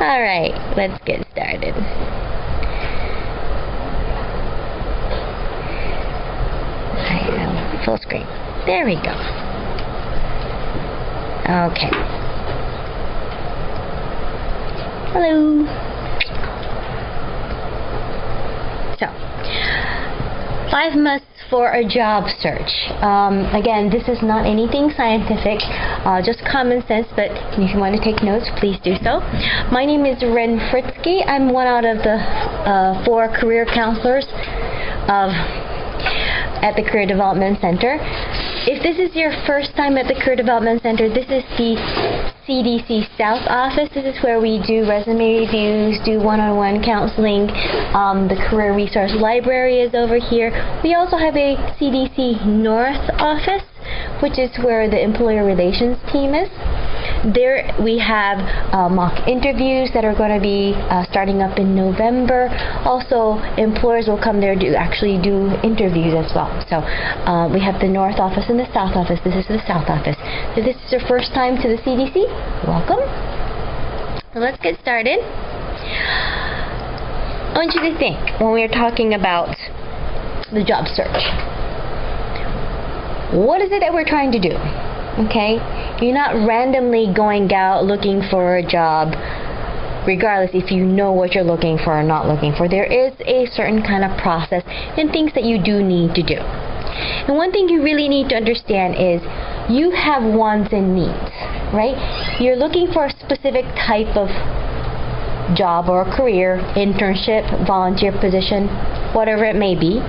Alright, let's get started. Full screen. There we go. Okay. Hello. So, 5 musts for a job search. Again, this is not anything scientific, just common sense, but if you want to take notes, please do so. My name is Ren Fritsky. I'm one out of the 4 career counselors at the Career Development Center. If this is your first time at the Career Development Center, this is the CDC South office. This is where we do resume reviews, do one-on-one counseling. The Career Resource Library is over here. We also have a CDC North office, which is where the Employer Relations team is. There we have mock interviews that are going to be starting up in November. Also, employers will come there to actually do interviews as well. So we have the North office and the South office. This is the South office. If this is your first time to the CDC, welcome. So let's get started. I want you to think when we're talking about the job search. What is it that we're trying to do? Okay? You're not randomly going out looking for a job regardless if you know what you're looking for or not looking for. There is a certain kind of process and things that you do need to do. And one thing you really need to understand is you have wants and needs, right? You're looking for a specific type of job or career, internship, volunteer position, whatever it may be.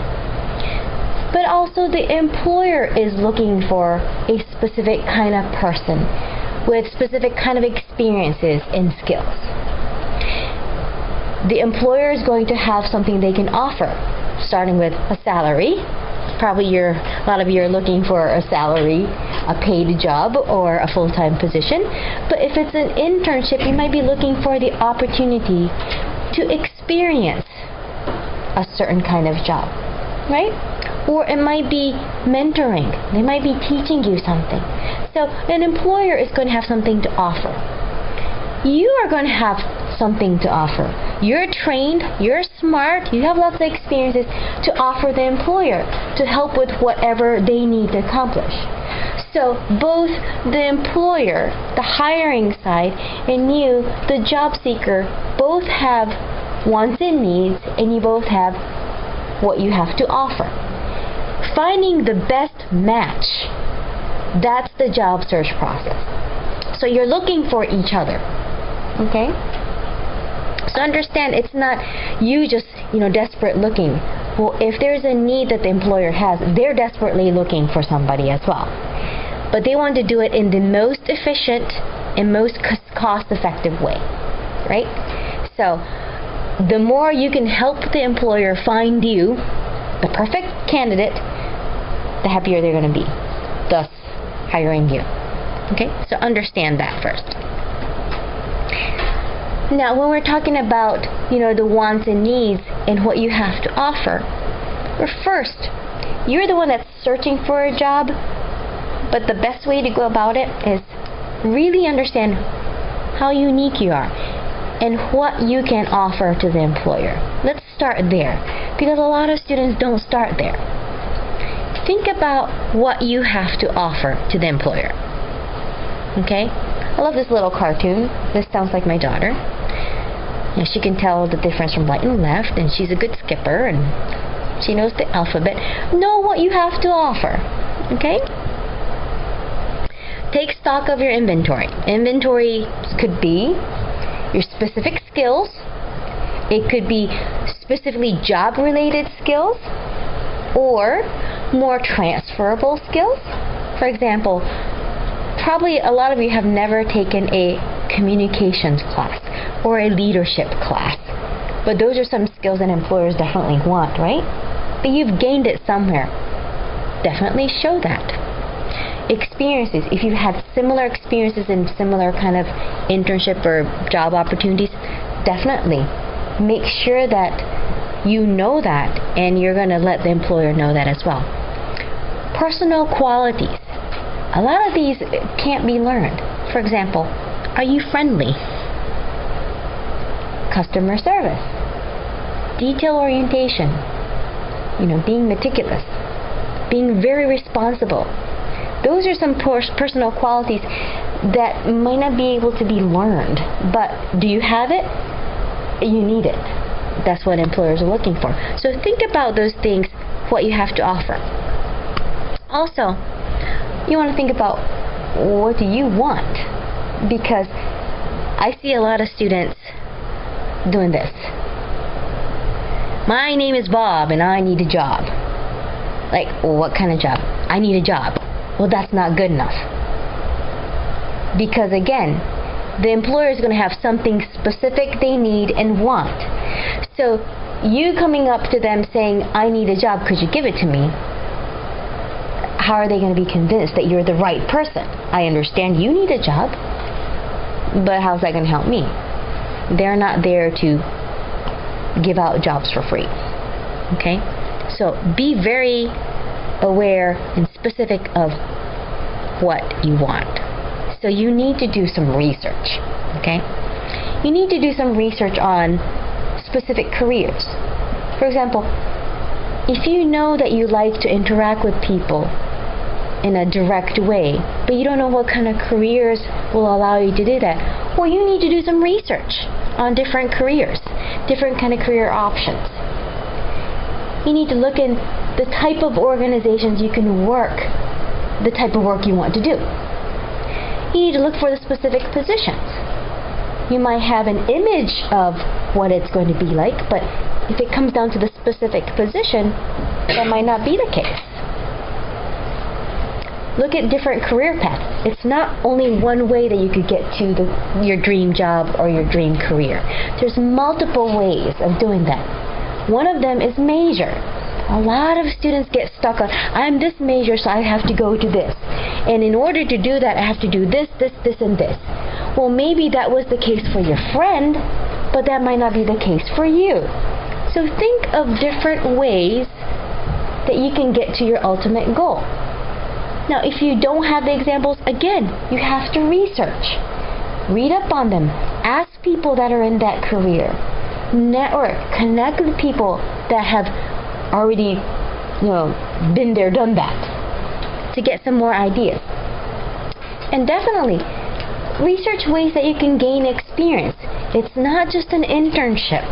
But also the employer is looking for a specific kind of person with specific kind of experiences and skills. The employer is going to have something they can offer, starting with a salary. Probably a lot of you are looking for a salary, a paid job, or a full-time position. But if it's an internship, you might be looking for the opportunity to experience a certain kind of job, right? Or it might be mentoring. They might be teaching you something. So an employer is going to have something to offer. You are going to have something to offer. You're trained, you're smart, you have lots of experiences to offer the employer to help with whatever they need to accomplish. So both the employer, the hiring side, and you, the job seeker, both have wants and needs, and you both have what you have to offer. Finding the best match, that's the job search process. So you're looking for each other, okay? So understand, it's not you just, desperate looking. Well, if there's a need that the employer has, they're desperately looking for somebody as well. But they want to do it in the most efficient and most cost-effective way, right? So the more you can help the employer find you the perfect candidate, the happier they're going to be, thus hiring you. Okay, so understand that first. Now, when we're talking about, the wants and needs and what you have to offer, first, you're the one that's searching for a job, but the best way to go about it is really understand how unique you are and what you can offer to the employer. Let's start there, because a lot of students don't start there. Think about what you have to offer to the employer. Okay? I love this little cartoon. This sounds like my daughter. She can tell the difference from right and left, and she's a good skipper, and she knows the alphabet. Know what you have to offer. Okay? Take stock of your inventory. Inventory could be your specific skills. It could be specifically job-related skills or more transferable skills. For example, probably a lot of you have never taken a communications class or a leadership class. But those are some skills that employers definitely want, right? But you've gained it somewhere. Definitely show that. Experiences, if you've had similar experiences in similar kind of internship or job opportunities, definitely make sure that you know that and you're going to let the employer know that as well. Personal qualities. A lot of these can't be learned. For example, are you friendly? customer service, detail orientation, being meticulous, being very responsible. Those are some personal qualities that might not be able to be learned, but do you have it? You need it. That's what employers are looking for. So think about those things, what you have to offer. Also, you want to think about what do you want, because I see a lot of students doing this. My name is Bob and I need a job. Like, what kind of job? I need a job. Well, that's not good enough. Because again, the employer is going to have something specific they need and want. So you coming up to them saying, I need a job, could you give it to me? How are they going to be convinced that you're the right person? I understand you need a job, but how's that going to help me? They're not there to give out jobs for free. Okay? So be very aware and specific of what you want. So you need to do some research. Okay? You need to do some research on specific careers. For example, if you know that you like to interact with people in a direct way, but you don't know what kind of careers will allow you to do that, well, you need to do some research on different careers, different kind of career options. You need to look in the type of organizations you can work, the type of work you want to do. You need to look for the specific positions. You might have an image of what it's going to be like, but if it comes down to the specific position, that might not be the case. Look at different career paths. It's not only one way that you could get to your dream job or your dream career. There's multiple ways of doing that. One of them is major. A lot of students get stuck on, I'm this major, so I have to go to this. And in order to do that, I have to do this, this, this, and this. Well, maybe that was the case for your friend, but that might not be the case for you. So think of different ways that you can get to your ultimate goal. Now, if you don't have the examples, again, you have to research. Read up on them. Ask people that are in that career. Network. Connect with people that have already, been there, done that, to get some more ideas. And definitely, research ways that you can gain experience. It's not just an internship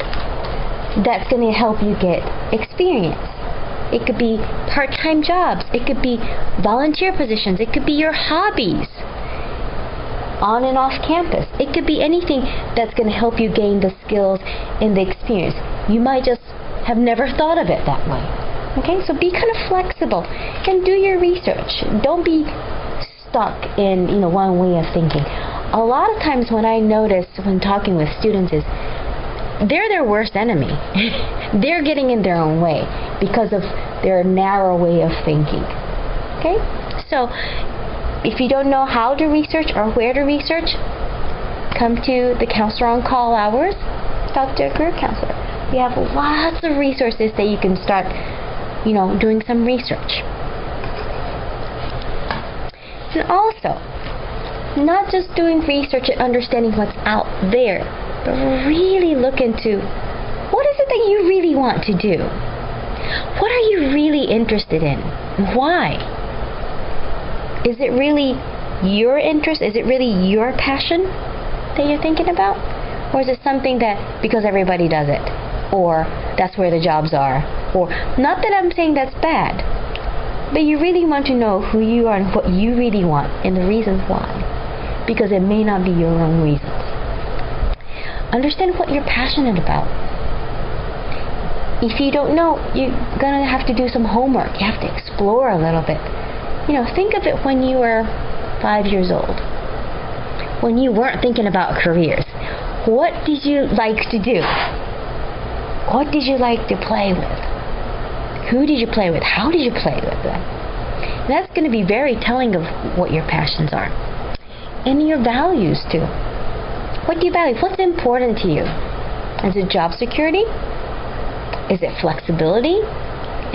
that's going to help you get experience. It could be part-time jobs. It could be volunteer positions. It could be your hobbies on and off campus. It could be anything that's going to help you gain the skills and the experience. You might just have never thought of it that way. Okay, so be kind of flexible and do your research. Don't be stuck in one way of thinking. A lot of times when I notice when talking with students is they're their worst enemy. They're getting in their own way because of their narrow way of thinking. Okay? So if you don't know how to research or where to research, come to the Counselor on Call hours. Talk to a career counselor. We have lots of resources that you can start, doing some research. And also, not just doing research and understanding what's out there, but really look into what is it that you really want to do? What are you really interested in? Why? Is it really your interest? Is it really your passion that you're thinking about? Or is it something that because everybody does it? Or that's where the jobs are? Or, not that I'm saying that's bad, but you really want to know who you are and what you really want and the reasons why. Because it may not be your own reasons. Understand what you're passionate about. If you don't know, you're going to have to do some homework. You have to explore a little bit. Think of it when you were 5 years old. When you weren't thinking about careers. What did you like to do? What did you like to play with? Who did you play with? How did you play with them? That's going to be very telling of what your passions are. And your values too. What do you value? What's important to you? Is it job security? Is it flexibility?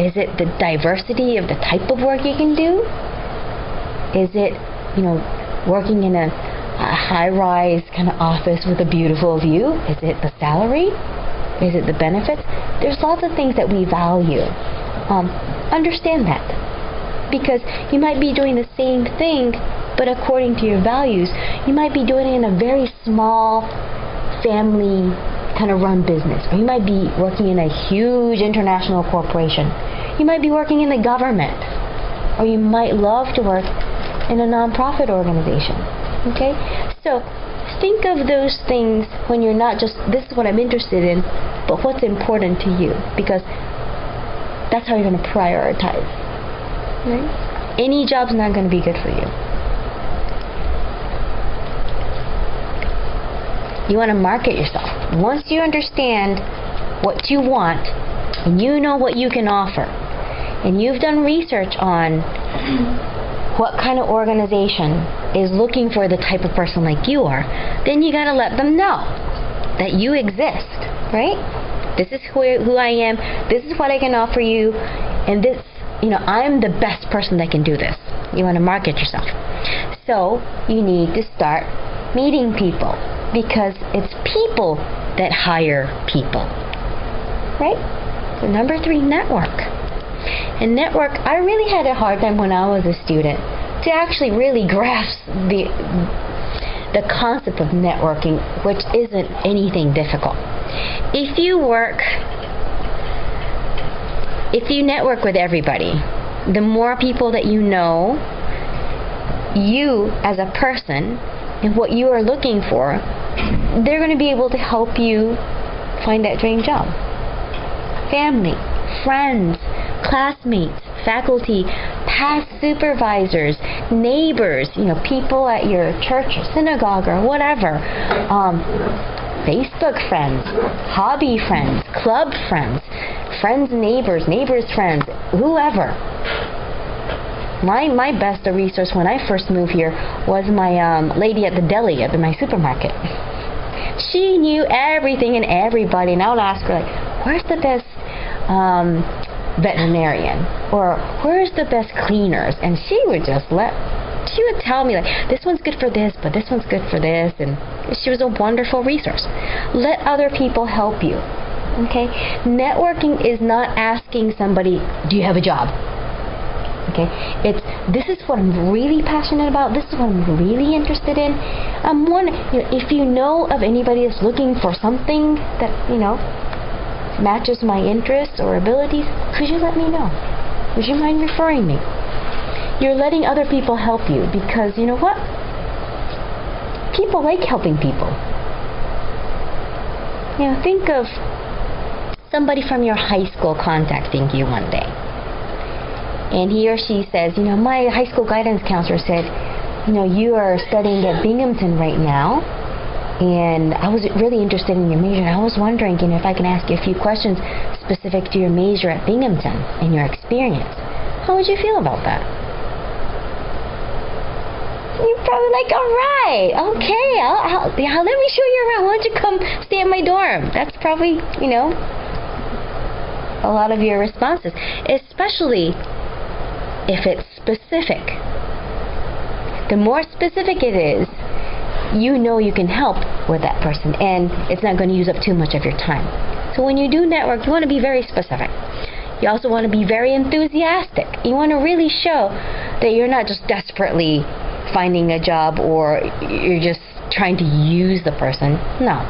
Is it the diversity of the type of work you can do? Is it, working in a a high-rise kind of office with a beautiful view? Is it the salary? Is it the benefits? There's lots of things that we value. Understand that. Because you might be doing the same thing, but according to your values, you might be doing it in a very small family kind of run business. Or you might be working in a huge international corporation. You might be working in the government. Or you might love to work in a nonprofit organization. Okay? So think of those things when you're not just, this is what I'm interested in, but what's important to you. Because that's how you're going to prioritize. Right? Any job's not going to be good for you. You want to market yourself. Once you understand what you want, and you know what you can offer, and you've done research on what kind of organization is looking for the type of person like you are, then you got to let them know that you exist, right? This is who I am, this is what I can offer you, and this, I'm the best person that can do this. You want to market yourself. So you need to start meeting people, because it's people that hire people, right? So number 3, network. And network, I really had a hard time when I was a student to actually really grasp the concept of networking, which isn't anything difficult. If you network with everybody, the more people that you know, you as a person and what you are looking for, they're going to be able to help you find that dream job. Family, friends, classmates, faculty, past supervisors, neighbors, people at your church or synagogue or whatever, Facebook friends, hobby friends, club friends, friends' neighbors, neighbors' friends, whoever. My best resource when I first moved here was my lady at the deli at my supermarket. She knew everything and everybody, and I would ask her, like, where's the best veterinarian? Or where's the best cleaners? And she would tell me, like, this one's good for this, but this one's good for this, and she was a wonderful resource. Let other people help you. Okay? Networking is not asking somebody, do you have a job? Okay, this is what I'm really passionate about. This is what I'm really interested in. If you know of anybody that's looking for something that matches my interests or abilities, could you let me know? Would you mind referring me? You're letting other people help you, because you know what? People like helping people. Think of somebody from your high school contacting you one day. And he or she says, my high school guidance counselor said, you are studying at Binghamton right now, and I was really interested in your major, and I was wondering, if I can ask you a few questions specific to your major at Binghamton and your experience. How would you feel about that? You're probably like, all right, okay, let me show you around. Why don't you come stay at my dorm? That's probably, a lot of your responses, especially if it's specific. The more specific it is, you can help with that person, and it's not going to use up too much of your time. So when you do network, you want to be very specific. You also want to be very enthusiastic. You want to really show that you're not just desperately finding a job, or you're just trying to use the person. No.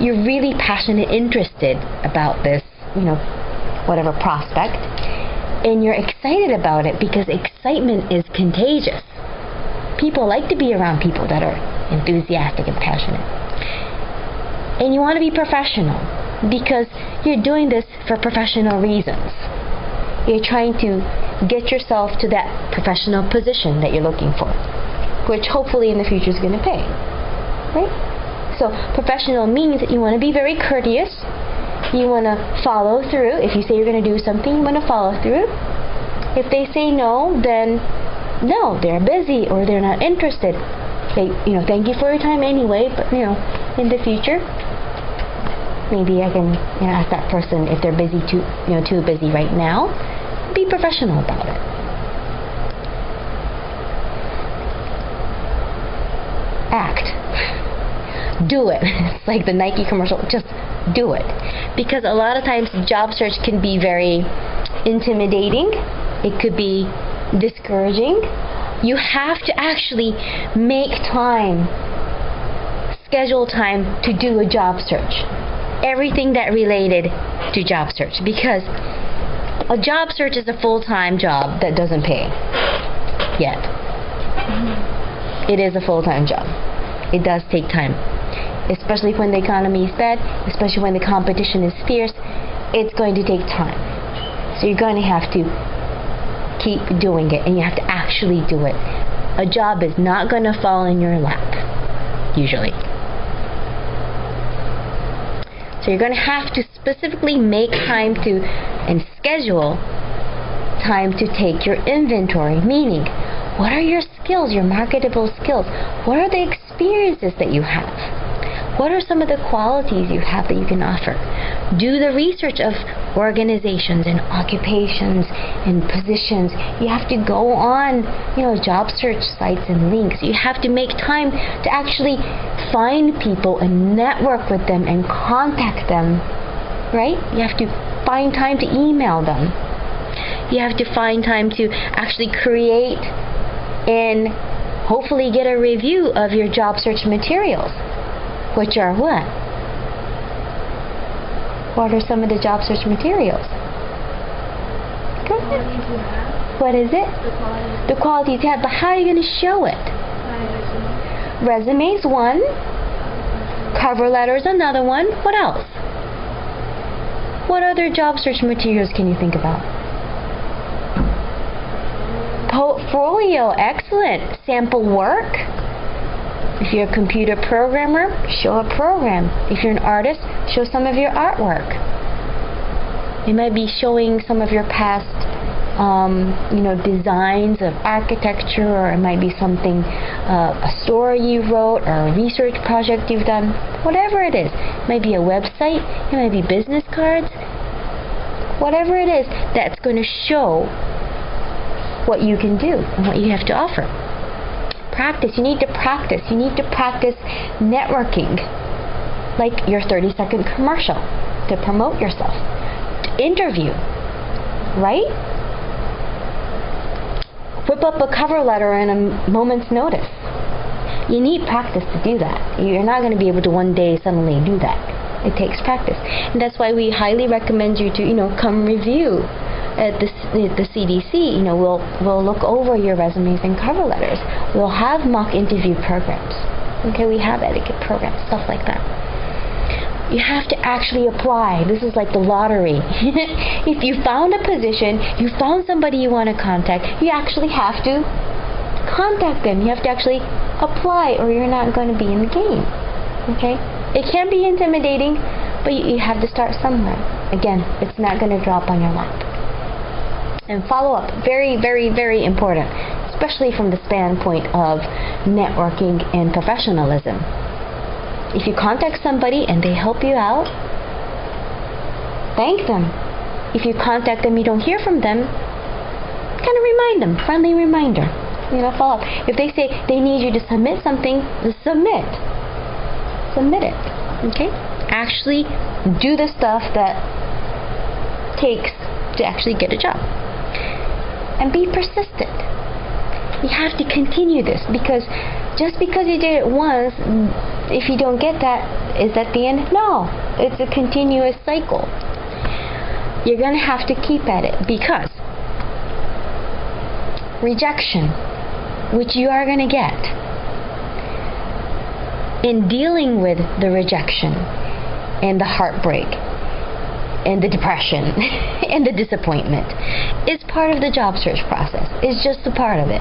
You're really passionate, interested about this, whatever prospect, and you're excited about it, because excitement is contagious. People like to be around people that are enthusiastic and passionate. And you want to be professional, because you're doing this for professional reasons. You're trying to get yourself to that professional position that you're looking for, which hopefully in the future is going to pay. Right? So professional means that you want to be very courteous. You want to follow through. If you say you're going to do something, you want to follow through. If they say no, then no, they're busy or they're not interested. They, thank you for your time anyway, but in the future, maybe I can ask that person if they're busy too busy right now. Be professional about it. act. Do it. It's like the Nike commercial. Just do it. Because a lot of times job search can be very intimidating. It could be discouraging. You have to actually make time, schedule time to do a job search. Everything that related to job search. Because a job search is a full-time job that doesn't pay yet. It is a full-time job. It does take time. Especially when the economy is bad, especially when the competition is fierce, it's going to take time. So you're going to have to keep doing it, and you have to actually do it. A job is not going to fall in your lap, usually. So you're going to have to specifically make time to, and schedule time to take your inventory, meaning, what are your skills, your marketable skills? What are the experiences that you have? What are some of the qualities you have that you can offer? Do the research of organizations and occupations and positions. You have to go on, job search sites and links. You have to make time to actually find people and network with them and contact them, right? You have to find time to email them. You have to find time to actually create and hopefully get a review of your job search materials. Which are what? What are some of the job search materials? Go ahead. What is it? The qualities you have, but how are you going to show it? Resume's one. Cover letter's another one. What else? What other job search materials can you think about? Portfolio, excellent. Sample work. If you're a computer programmer, show a program. If you're an artist, show some of your artwork. You might be showing some of your past, designs of architecture, or it might be something, a story you wrote, or a research project you've done. Whatever it is. It might be a website. It might be business cards. Whatever it is that's going to show what you can do and what you have to offer. Practice. You need to practice. You need to practice networking, like your 30-second commercial to promote yourself. To interview, right? Whip up a cover letter in a moment's notice. You need practice to do that. You're not going to be able to one day suddenly do that. It takes practice, and that's why we highly recommend you to come review at the CDC. We'll look over your resumes and cover letters. We'll have mock interview programs. Okay, we have etiquette programs, stuff like that. You have to actually apply. This is like the lottery. If you found a position, you found somebody you want to contact, you actually have to contact them. You have to actually apply, or you're not going to be in the game. Okay? It can be intimidating, but you have to start somewhere. Again, it's not going to drop on your lap. And follow up, very, very, very important, especially from the standpoint of networking and professionalism. If you contact somebody and they help you out, thank them. If you contact them, you don't hear from them, kind of remind them, friendly reminder, follow up. If they say they need you to submit something, submit it, okay? Actually do the stuff that takes to actually get a job. And be persistent. You have to continue this, because just because you did it once, if you don't get that, is that the end? No. It's a continuous cycle. You're going to have to keep at it, because rejection, which you are going to get, in dealing with the rejection and the heartbreak and the depression and the disappointment, is part of the job search process. It's just a part of it.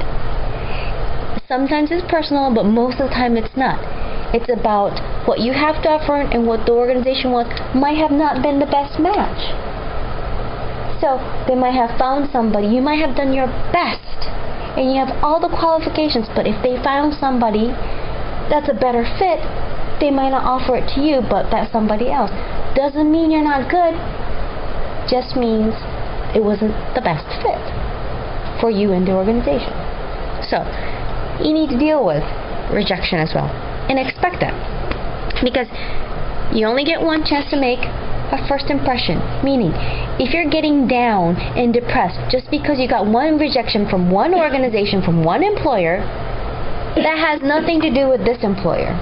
Sometimes it's personal, but most of the time it's not. It's about what you have to offer, and what the organization wants might have not been the best match. So they might have found somebody, you might have done your best, and you have all the qualifications, but if they found somebody that's a better fit, they might not offer it to you, but that's somebody else. Doesn't mean you're not good, just means it wasn't the best fit for you and the organization. So you need to deal with rejection as well. And expect that. Because you only get one chance to make a first impression. Meaning, if you're getting down and depressed just because you got one rejection from one organization, from one employer, that has nothing to do with this employer.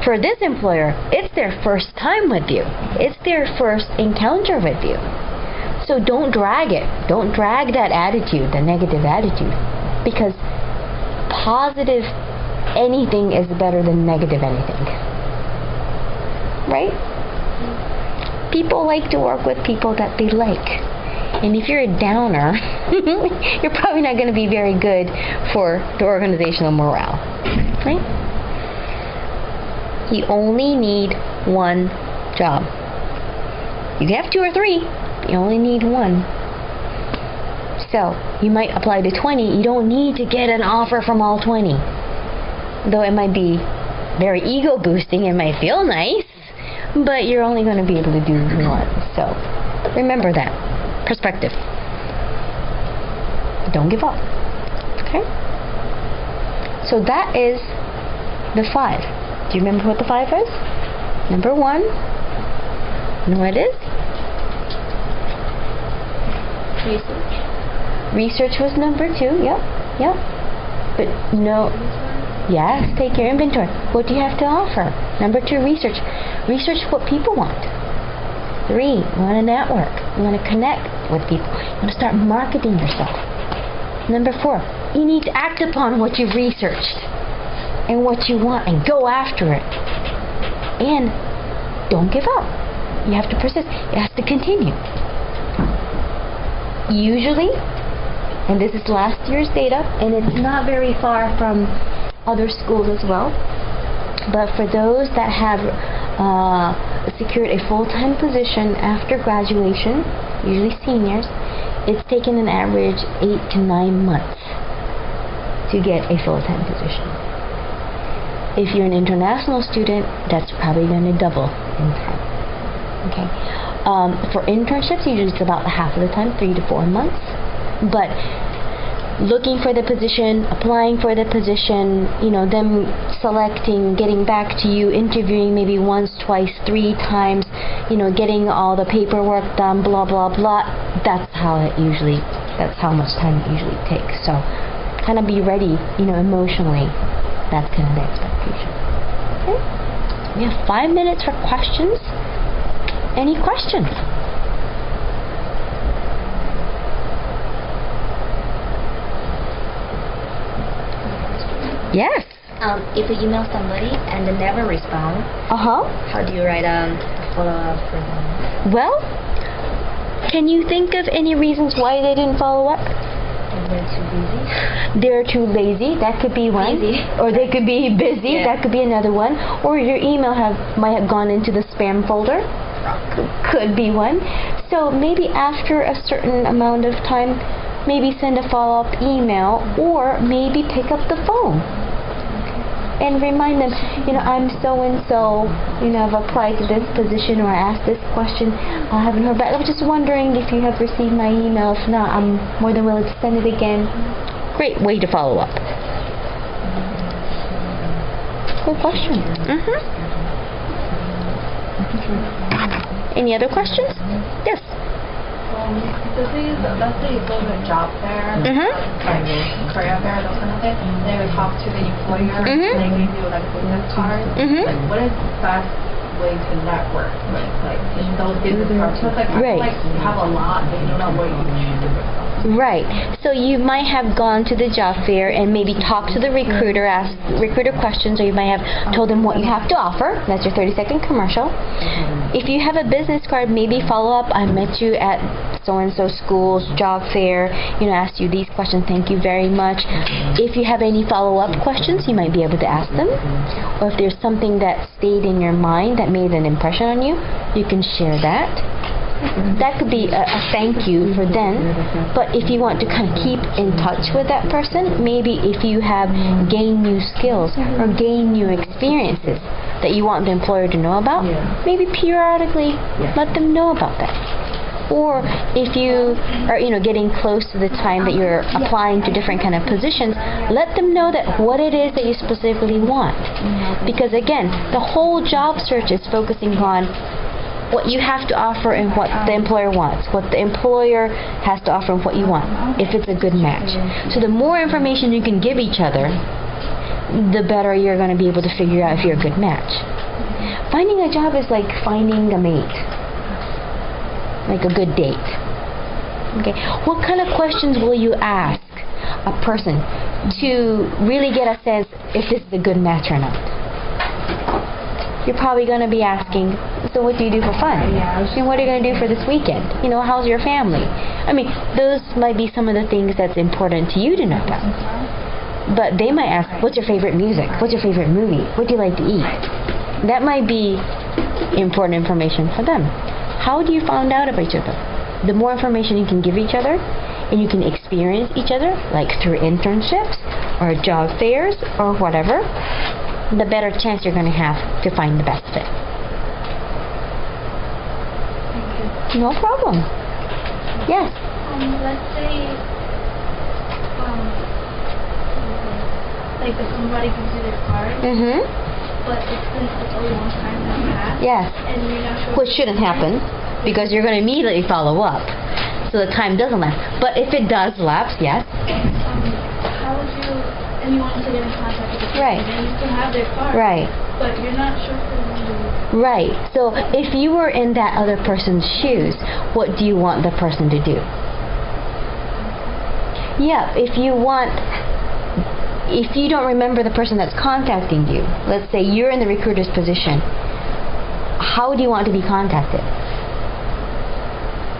For this employer, it's their first time with you. It's their first encounter with you. So don't drag it. Don't drag that attitude, the negative attitude. Because positive anything is better than negative anything. Right? People like to work with people that they like. And if you're a downer, you're probably not going to be very good for the organizational morale. Right? You only need one job. You can have 2 or 3, but you only need one. So, you might apply to 20. You don't need to get an offer from all 20. Though it might be very ego boosting, it might feel nice, but you're only going to be able to do one. So, remember that. Perspective. Don't give up. Okay? So that is the 5. Do you remember what the 5 is? Number 1. You know what it is? Research was number 2. Yep. But no. Yes, take your inventory. What do you have to offer? Number 2, research. Research what people want. 3, you want to network. You want to connect with people. You want to start marketing yourself. Number 4, you need to act upon what you've researched and what you want and go after it. And don't give up. You have to persist. It has to continue. Usually, and this is last year's data, and it's not very far from other schools as well, but for those that have secured a full-time position after graduation, usually seniors, it's taken an average 8 to 9 months to get a full-time position. If you're an international student, that's probably going to double in time. Okay. For internships, usually it's about half of the time, 3 to 4 months. But looking for the position, applying for the position, them selecting, getting back to you, interviewing maybe once, twice, 3 times, getting all the paperwork done, blah, blah, blah. That's how much time it usually takes. So kind of be ready, emotionally. That's kind of the expectation. Okay. We have 5 minutes for questions. Any questions? Yes. If you email somebody and they never respond, how do you write a follow-up for them? Well, can you think of any reasons why they didn't follow up? They're too busy. They're too lazy. That could be one. Busy. Or they could be busy. Yeah. That could be another one. Or your email might have gone into the spam folder. Could be one. So maybe after a certain amount of time, maybe send a follow-up email, or maybe pick up the phone and remind them, I'm so-and-so, I've applied to this position, or I asked this question, I haven't heard back. I was just wondering if you have received my email. If not, I'm more than willing to send it again. Great way to follow up. Good question. Any other questions? Yes. The thing is, let's say you go to a job fair, like career fair, those kind of things, then we talk to the employer, they give you like a business card. Like, what is the best way to network with, like, in those business cards? So it's like, I feel like you have a lot, but you don't know what you can choose with them. Right. So you might have gone to the job fair and maybe talked to the recruiter, asked recruiter questions, or you might have told them what you have to offer. That's your 30-second commercial. If you have a business card, maybe follow up. I met you at so-and-so school's job fair, asked you these questions. Thank you very much. If you have any follow-up questions, you might be able to ask them. Or if there's something that stayed in your mind that made an impression on you, you can share that. That could be a thank you for them. But if you want to kind of keep in touch with that person, maybe if you have gained new skills or gained new experiences that you want the employer to know about, maybe periodically let them know about that. Or if you are, getting close to the time that you're applying to different kind of positions, let them know that what it is that you specifically want. Because again, the whole job search is focusing on what you have to offer and what the employer wants, what the employer has to offer and what you want, if it's a good match. So the more information you can give each other, the better you're going to be able to figure out if you're a good match. Finding a job is like finding a mate, like a good date. Okay, what kind of questions will you ask a person to really get a sense if this is a good match or not? You're probably going to be asking, so what do you do for fun? And what are you going to do for this weekend? How's your family? I mean, those might be some of the things that's important to you to know about. But they might ask, what's your favorite music? What's your favorite movie? What do you like to eat? That might be important information for them. How do you find out about each other? The more information you can give each other, and you can experience each other, like through internships or job fairs or whatever, the better chance you're going to have to find the best fit. Thank you. No problem. Yes. Let's say, like if somebody gives you their card, but it's only one time that passed. Yes. And you're not sure. Which shouldn't happen, because you're going to immediately follow up, so the time doesn't lapse. But if it does lapse, yes. How would you? And you want to get in contact with the person, Right. and you still have their card. Right. But you're not sure who to do. Right. So if you were in that other person's shoes, what do you want the person to do? Yeah, if you don't remember the person that's contacting you, let's say you're in the recruiter's position, how do you want to be contacted?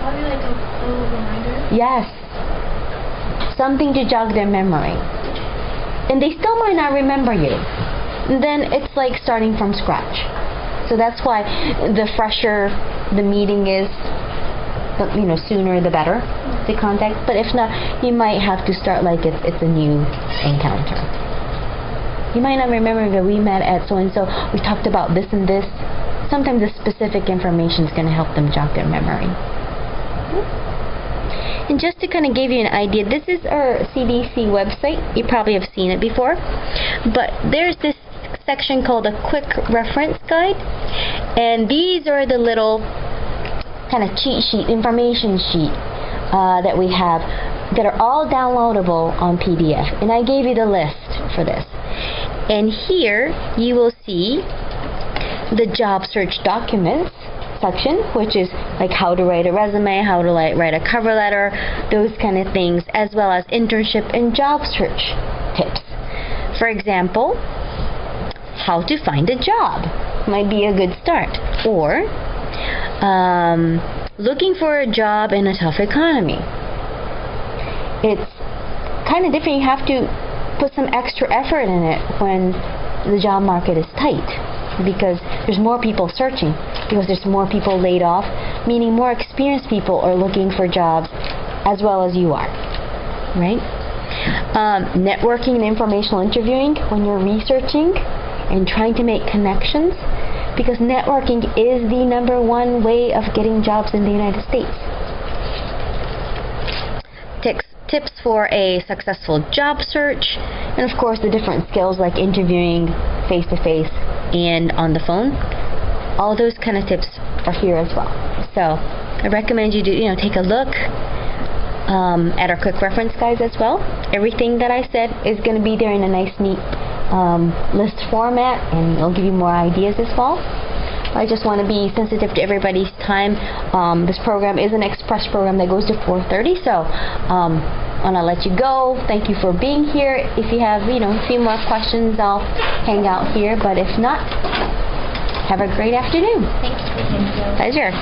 Probably like a little reminder. Yes. Something to jog their memory. And they still might not remember you. And then it's like starting from scratch. So that's why the fresher the meeting is, sooner the better to contact. But if not, you might have to start like it's a new encounter. You might not remember that we met at so-and-so, we talked about this and this. Sometimes the specific information is going to help them jog their memory. And just to kind of give you an idea, this is our CDC website. You probably have seen it before. But there's this section called a quick reference guide. And these are the little kind of cheat sheet, information sheet that we have that are all downloadable on PDF. And I gave you the list for this. And here you will see the job search documents section, which is like how to write a resume, how to write a cover letter, those kind of things, as well as internship and job search tips. For example, how to find a job might be a good start. Or looking for a job in a tough economy. It's kind of different. You have to put some extra effort in it when the job market is tight, because there's more people searching, because there's more people laid off, meaning more experienced people are looking for jobs as well as you are, right? Networking and informational interviewing when you're researching and trying to make connections, because networking is the #1 way of getting jobs in the United States. Tips for a successful job search, and of course the different skills like interviewing face-to-face and on the phone. All those kind of tips are here as well. So I recommend you to take a look at our quick reference guides as well. Everything that I said is going to be there in a nice neat list format, and it'll give you more ideas as well. I just want to be sensitive to everybody's time. This program is an express program that goes to 4:30, so I want to let you go. Thank you for being here. If you have a few more questions, I'll hang out here, but if not, have a great afternoon. Thank you. Pleasure.